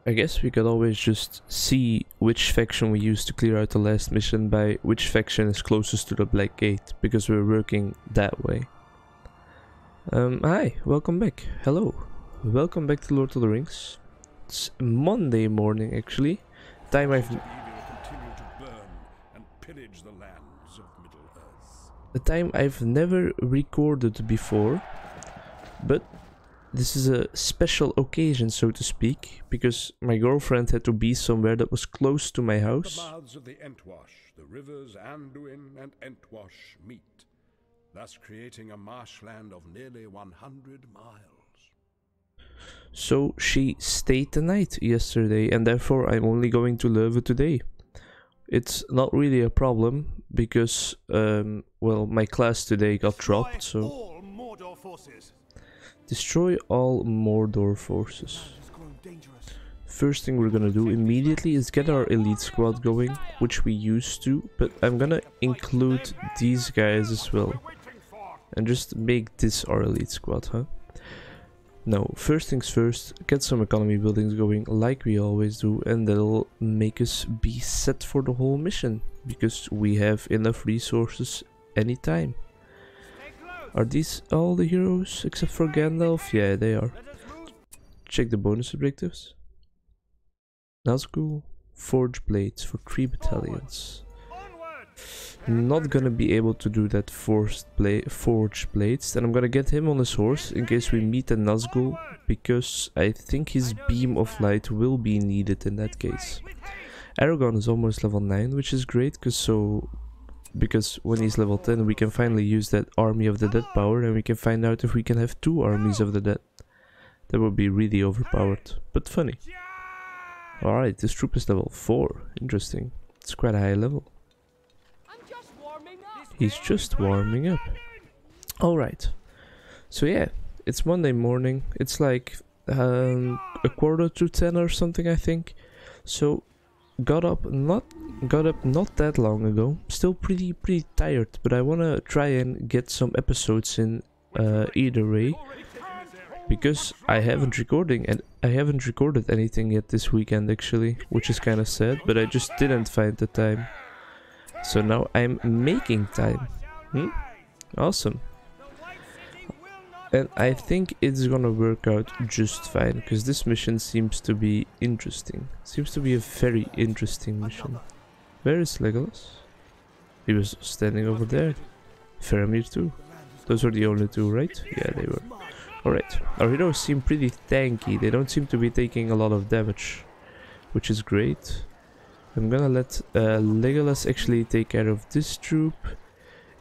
I guess we could always just see which faction we used to clear out the last mission by which faction is closest to the Black Gate, because we're working that way. Hi, welcome back. Hello. Welcome back to Lord of the Rings. It's Monday morning actually. Time I've a time I've never recorded before, but this is a special occasion, so to speak, because my girlfriend had to be somewhere that was close to my house. The mouths of the Entwash, the rivers Anduin and Entwash meet, thus creating a marshland of nearly 100 miles. So she stayed the night yesterday, and therefore I'm only going to Leuven today. It's not really a problem because, well, my class today got dropped, so... Destroy all Mordor forces. First thing we're gonna do immediately is get our elite squad going, which we used to, but I'm gonna include these guys as well. And just make this our elite squad, huh? No, first things first, get some economy buildings going like we always do, and that'll make us be set for the whole mission, because we have enough resources anytime. Are these all the heroes except for Gandalf? Yeah, they are. Check the bonus objectives. Nazgul, Forge Blades for 3 battalions. Not gonna be able to do that Forge Blades. Then I'm gonna get him on his horse in case we meet a Nazgul, because I think his beam of light will be needed in that case. Aragon is almost level 9, which is great, because when he's level 10 we can finally use that Army of the Dead power, and we can find out if we can have 2 Armies of the Dead. That would be really overpowered, but funny. Alright, this troop is level 4. Interesting. It's quite a high level. He's just warming up. Alright. So yeah, it's Monday morning. It's like a quarter to 10 or something, I think. So got up not that long ago. Still pretty tired, but I wanna try and get some episodes in either way, because I haven't recorded anything yet this weekend actually, which is kind of sad, but I just didn't find the time. So now I'm making time. Awesome. And I think it's gonna work out just fine, because this mission seems to be interesting. Seems to be a very interesting mission. Where is Legolas? He was standing over there. Faramir too. Those were the only two, right? Yeah, they were. Alright, our heroes seem pretty tanky. They don't seem to be taking a lot of damage, which is great. I'm gonna let Legolas actually take care of this troop.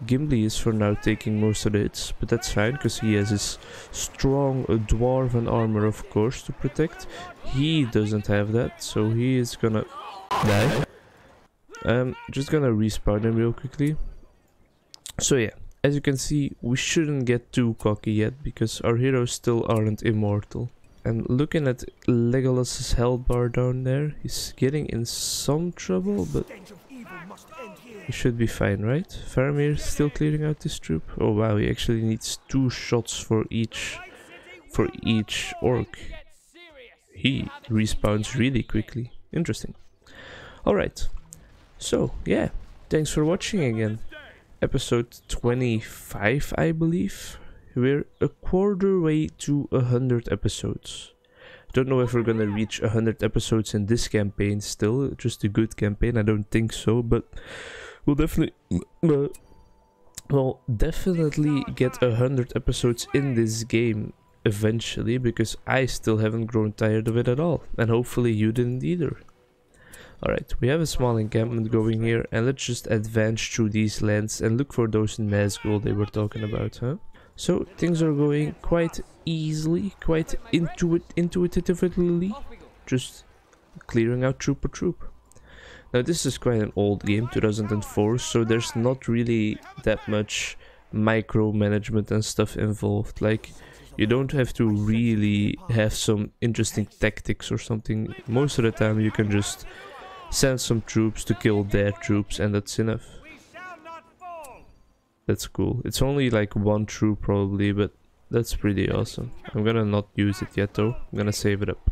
Gimli is for now taking most of the hits, but that's fine, because he has his strong dwarven armor, of course, to protect. He doesn't have that, so he is gonna die. Just gonna respawn him real quickly. So yeah, as you can see, we shouldn't get too cocky yet, because our heroes still aren't immortal. And looking at Legolas's health bar down there, he's getting in some trouble, but he should be fine, right? Faramir still clearing out this troop. Oh wow, he actually needs 2 shots for each orc. He respawns really quickly. Interesting. Alright. So, yeah. Thanks for watching again. Episode 25, I believe. We're a quarter way to 100 episodes. Don't know if we're gonna reach 100 episodes in this campaign still. Just a good campaign, I don't think so, but we'll definitely get 100 episodes in this game eventually, because I still haven't grown tired of it at all, and hopefully you didn't either. Alright, we have a small encampment going here, and let's just advance through these lands and look for those Nazgul they were talking about, huh? So things are going quite easily, quite intuitively, just clearing out troop per troop. Now this is quite an old game, 2004, so there's not really that much micromanagement and stuff involved. Like, you don't have to really have some interesting tactics or something. Most of the time you can just send some troops to kill their troops, and that's enough. That's cool. It's only like 1 troop probably, but that's pretty awesome. I'm gonna not use it yet though. I'm gonna save it up.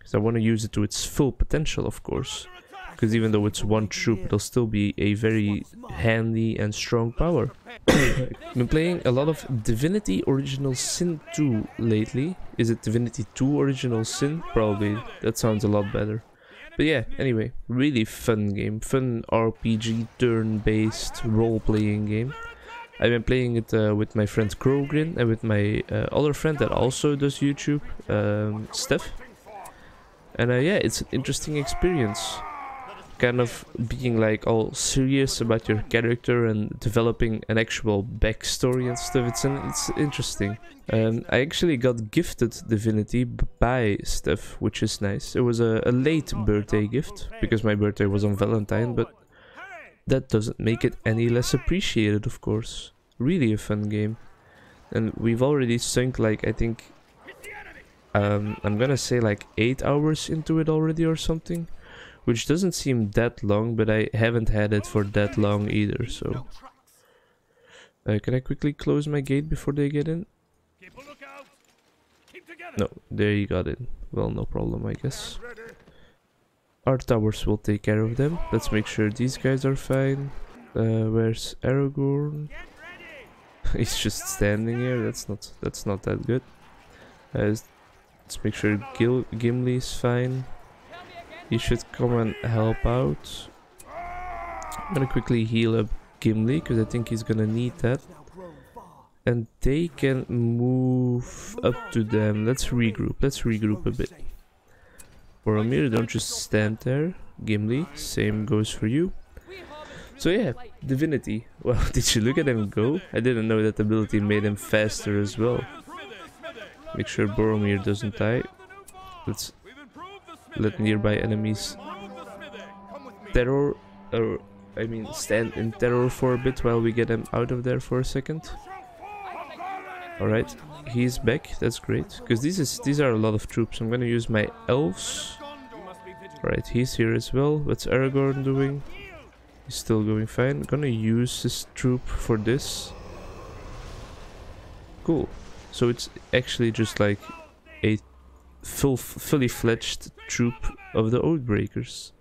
because I want to use it to its full potential, of course. Because even though it's one troop, it'll still be a very handy and strong power. I've been playing a lot of Divinity Original Sin 2 lately. Is it Divinity 2 Original Sin? Probably. That sounds a lot better. But yeah, anyway, really fun game. Fun RPG, turn-based, role-playing game. I've been playing it with my friend Crowgrin and with my other friend that also does YouTube, Stef. And yeah, it's an interesting experience. Kind of being like all serious about your character and developing an actual backstory and stuff. It's interesting. I actually got gifted Divinity by Stef, which is nice. It was a late birthday gift because my birthday was on Valentine, but that doesn't make it any less appreciated, of course. Really a fun game. And we've already sunk like, I think, I'm gonna say like 8 hours into it already or something. Which doesn't seem that long, but I haven't had it for that long either, so... can I quickly close my gate before they get in? No, there you got it. Well, no problem, I guess. Our towers will take care of them. Let's make sure these guys are fine. Where's Aragon? He's just standing here. That's not that good. Let's make sure Gimli's fine. He should come and help out. I'm gonna quickly heal up Gimli because I think he's gonna need that. And they can move up to them. Let's regroup a bit. Boromir, don't just stand there. Gimli, same goes for you. So yeah, Divinity. Well, did you look at him go? I didn't know that ability made him faster as well. Make sure Boromir doesn't die. Let's let nearby enemies stand in terror for a bit while we get them out of there for a second. Alright, he's back, that's great. Because these are a lot of troops. I'm gonna use my elves. Alright, he's here as well. What's Aragon doing? He's still going fine. I'm gonna use his troop for this. Cool. So it's actually just like a fully fledged troop of the Oathbreakers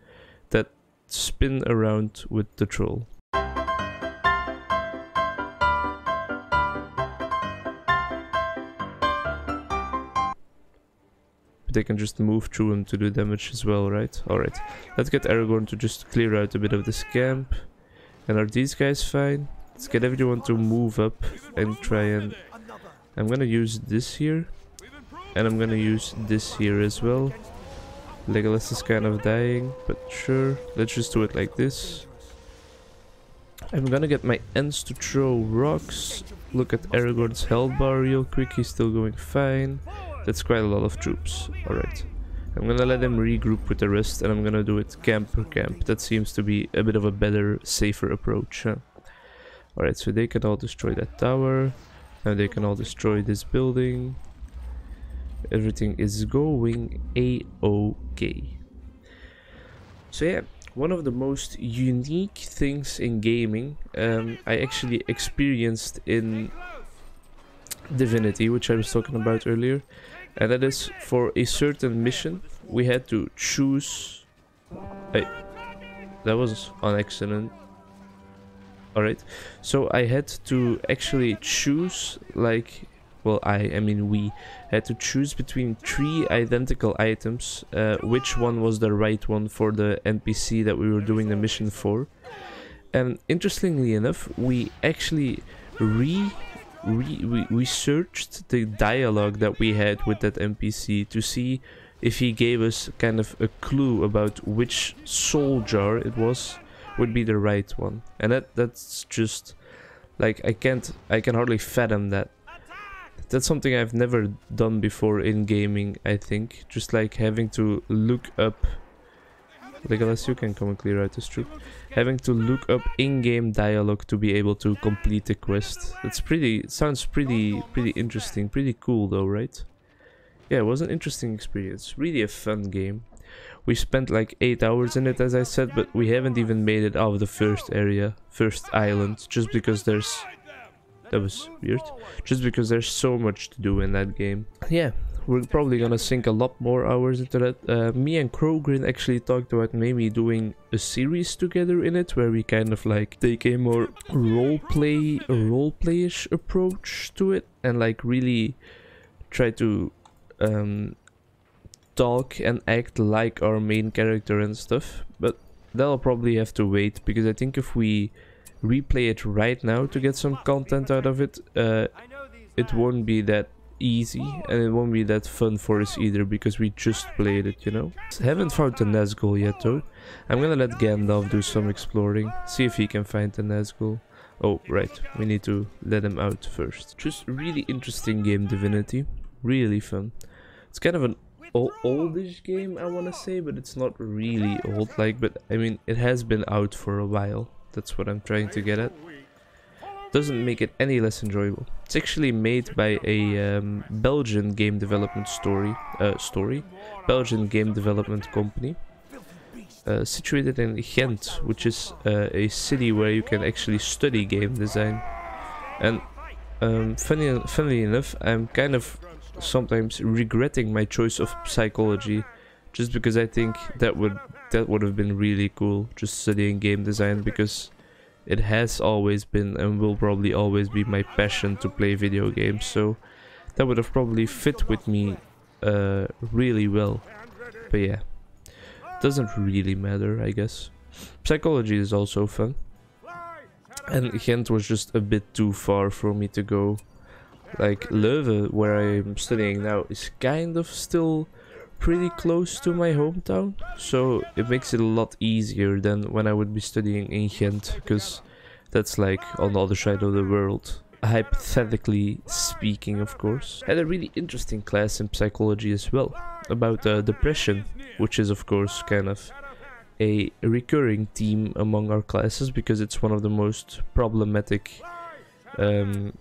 that spin around with the troll. But they can just move through him to do damage as well, right? Alright, let's get Aragorn to just clear out a bit of this camp. And are these guys fine? Let's get everyone to move up and try and... I'm gonna use this here. And I'm gonna use this here as well. Legolas is kind of dying, but sure. Let's just do it like this. I'm gonna get my Ents to throw rocks. Look at Aragorn's health bar real quick, he's still going fine. That's quite a lot of troops. Alright. I'm gonna let him regroup with the rest and I'm gonna do it camp per camp. That seems to be a bit of a better, safer approach. Huh? Alright, so they can all destroy that tower. Now they can all destroy this building. Everything is going a-okay. So yeah, one of the most unique things in gaming I actually experienced in Divinity, which I was talking about earlier, and that is for a certain mission we had to choose... Hey, that was on accident. Alright, so I had to actually choose, like... Well, I mean we had to choose between 3 identical items, which one was the right one for the NPC that we were doing the mission for. And interestingly enough, we actually we searched the dialogue that we had with that NPC to see if he gave us kind of a clue about which soul jar it was would be the right one. And that's just like I can hardly fathom that. That's something I've never done before in gaming, I think. Just like having to look up... Legolas, you can come and clear out this troop. Having to look up in-game dialogue to be able to complete the quest. It sounds pretty interesting, pretty cool though, right? Yeah, it was an interesting experience. Really a fun game. We spent like 8 hours in it, as I said, but we haven't even made it out of the first island, just because there's... That was weird. Just because there's so much to do in that game. Yeah, we're probably gonna sink a lot more hours into that. Me and Crowgrin actually talked about maybe doing a series together in it, where we kind of like take a more roleplay-ish approach to it, and like really try to talk and act like our main character and stuff. But that'll probably have to wait, because I think if we replay it right now to get some content out of it, it won't be that easy, and it won't be that fun for us either, because we just played it, you know. Haven't found the Nazgul yet though. I'm gonna let Gandalf do some exploring, see if he can find the Nazgul. Oh right, we need to let him out first. Just really interesting game, Divinity, really fun. It's kind of an oldish game, I wanna say, but it's not really old, like, but I mean it has been out for a while. That's what I'm trying to get at. Doesn't make it any less enjoyable. It's actually made by a Belgian game development Belgian game development company, situated in Ghent, which is a city where you can actually study game design. And funnily enough, I'm kind of sometimes regretting my choice of psychology, just because I think that would have been really cool, just studying game design, because it has always been and will probably always be my passion to play video games, so that would have probably fit with me really well. But yeah, doesn't really matter, I guess. Psychology is also fun, and Ghent was just a bit too far for me to go. Like Leuven, where I'm studying now, is kind of still pretty close to my hometown, so it makes it a lot easier than when I would be studying in Ghent, because that's like on the other side of the world, hypothetically speaking, of course. Had a really interesting class in psychology as well, about depression, which is of course kind of a recurring theme among our classes, because it's one of the most problematic one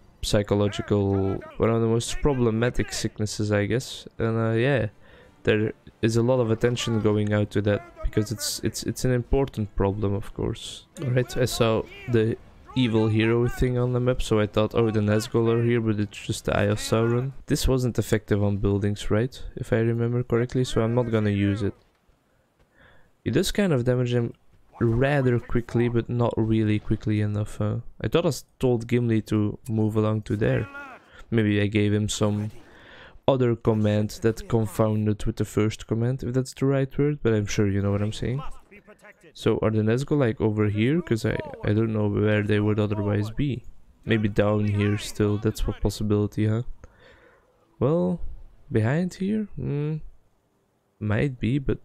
of the most problematic sicknesses, I guess. And yeah, there is a lot of attention going out to that, because it's an important problem, of course. Alright, I saw the evil hero thing on the map, so I thought, oh, the Nazgul are here, but it's just the Eye of Sauron. This wasn't effective on buildings, right? If I remember correctly, so I'm not gonna use it. It does kind of damage them rather quickly, but not really quickly enough. I thought I told Gimli to move along to there. Maybe I gave him some other command that confounded with the first command, if that's the right word, but I'm sure you know what I'm saying. So are the Nazgul like over here? Because I don't know where they would otherwise be. Maybe down here still, that's one possibility, huh? Well, behind here? Might be, but...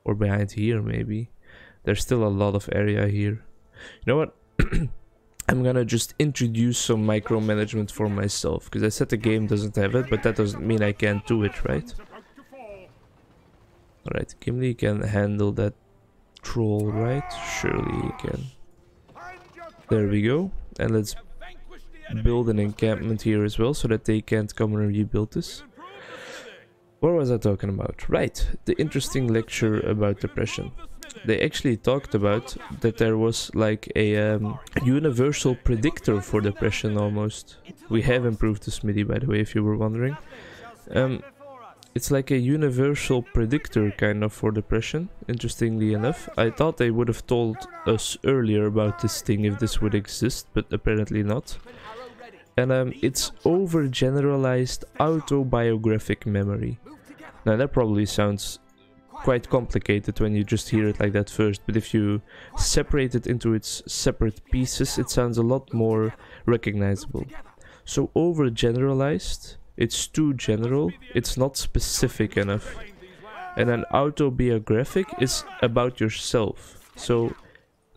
or behind here, maybe. There's still a lot of area here. You know what? I'm gonna just introduce some micromanagement for myself, because I said the game doesn't have it, but that doesn't mean I can't do it, right? Alright, Gimli can handle that troll, right? Surely he can. There we go. And let's build an encampment here as well, so that they can't come and rebuild this. What was I talking about? Right, the interesting lecture about depression. They actually talked about that there was like a universal predictor for depression almost. We have improved the smithy, by the way, if you were wondering. It's like a universal predictor kind of for depression, interestingly enough. I thought they would have told us earlier about this thing if this would exist, but apparently not. And it's overgeneralized autobiographic memory. Now that probably sounds quite complicated when you just hear it like that first, but if you separate it into its separate pieces, it sounds a lot more recognizable. So overgeneralized, it's too general, it's not specific enough. And then autobiographic is about yourself. So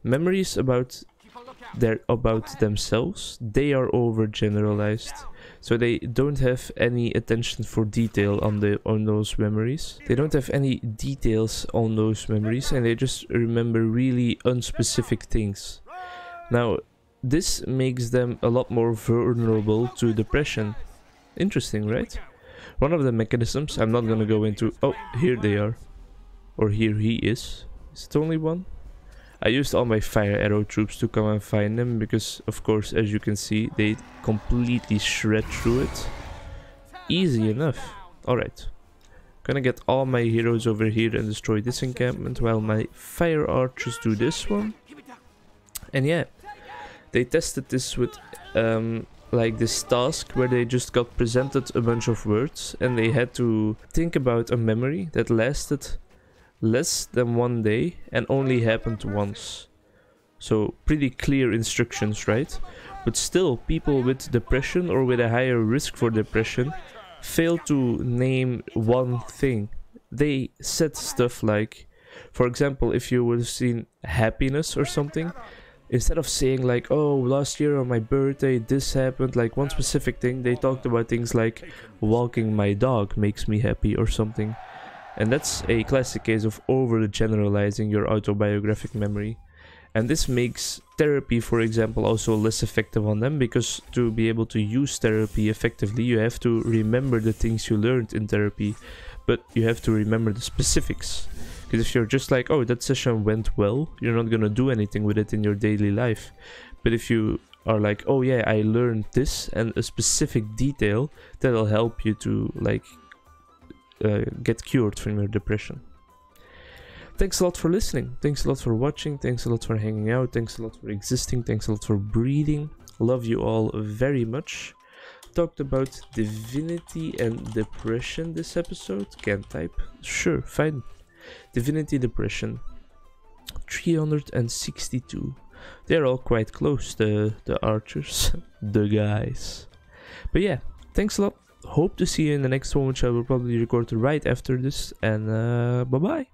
memories about themselves, they are overgeneralized. So they don't have any attention for detail on those memories. They don't have any details on those memories, and they just remember really unspecific things. Now, this makes them a lot more vulnerable to depression. Interesting, right? One of the mechanisms, I'm not gonna go into... Oh, here they are. Or here he is. Is it only one? I used all my fire arrow troops to come and find them, because of course, as you can see, they completely shred through it. easy enough. Alright. Gonna get all my heroes over here and destroy this encampment while my fire archers do this one. And yeah, they tested this with like this task where they just got presented a bunch of words and they had to think about a memory that lasted less than 1 day and only happened once. So pretty clear instructions, right? But still, people with depression or with a higher risk for depression fail to name one thing. They said stuff like, for example, if you would have seen happiness or something, instead of saying like, oh, last year on my birthday this happened, like one specific thing, they talked about things like walking my dog makes me happy or something. And that's a classic case of overgeneralizing your autobiographic memory. And this makes therapy, for example, also less effective on them, because to be able to use therapy effectively, you have to remember the things you learned in therapy, but you have to remember the specifics. Because if you're just like, oh, that session went well, you're not gonna do anything with it in your daily life. But if you are like, oh yeah, I learned this and a specific detail, that'll help you to like get cured from your depression. Thanks a lot for listening. Thanks a lot for watching. Thanks a lot for hanging out. Thanks a lot for existing. Thanks a lot for breathing. Love you all very much. Talked about divinity and depression this episode. Can't type. Sure, fine. Divinity, depression. 362. They're all quite close, the archers. The guys. But yeah, thanks a lot. Hope to see you in the next one, which I will probably record right after this. And bye-bye.